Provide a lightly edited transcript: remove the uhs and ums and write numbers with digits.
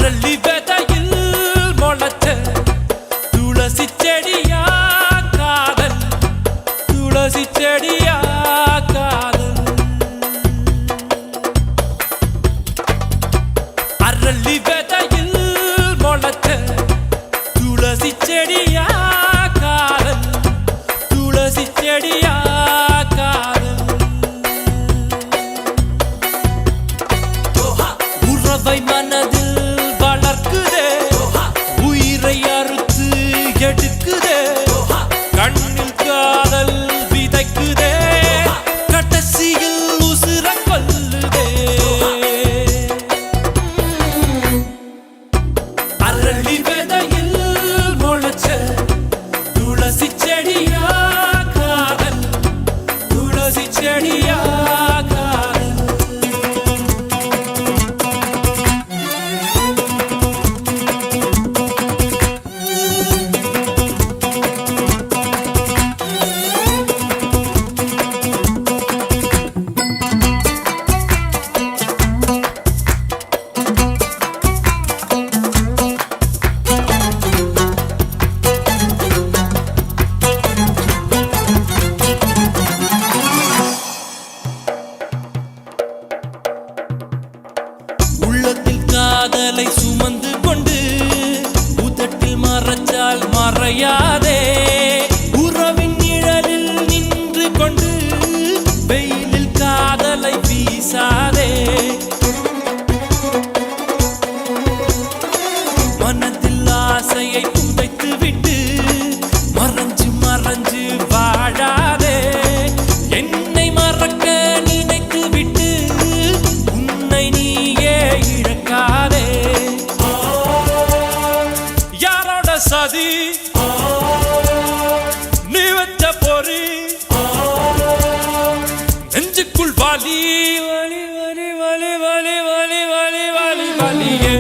அரளி விதையில் முளைச்ச துளசி செடியா காதல், துளசி செடியா காதல். அரளி விதையில் முளைச்ச துளசி செடியா காதல், துளசி செடியா காதல். உறவை மனதில் வளர்க்குதே, உயிரை அறுத்து எடுக்குதே, கண்ணில் காதல் விதைக்குதே, கடைசியில் உசுர கொல்லுதே. அரளி விதையில் முளைச்ச துளசி செடியா காதல், துளசி செடியா காதல். உள்ளத்தில் காதலை சுமந்து கொண்டு உதட்டில் மறைச்சால் மறையாதே, உறவின் நிழலில் நின்று கொண்டு வெயிலில் காதலை வீசாதே. மனதில் ஆசையை புதைத்து விட்டு மறைஞ்சு மறைஞ்சு வாழாதே, என்னை மறக்க நினைத்து விட்டு உன்னை நீயே இழக்காதே. யாரோட சதி நீ வச்ச பொறி, நெஞ்சுக்குள் வலி வலி வலி வலி வலி வலி வலி வலியே.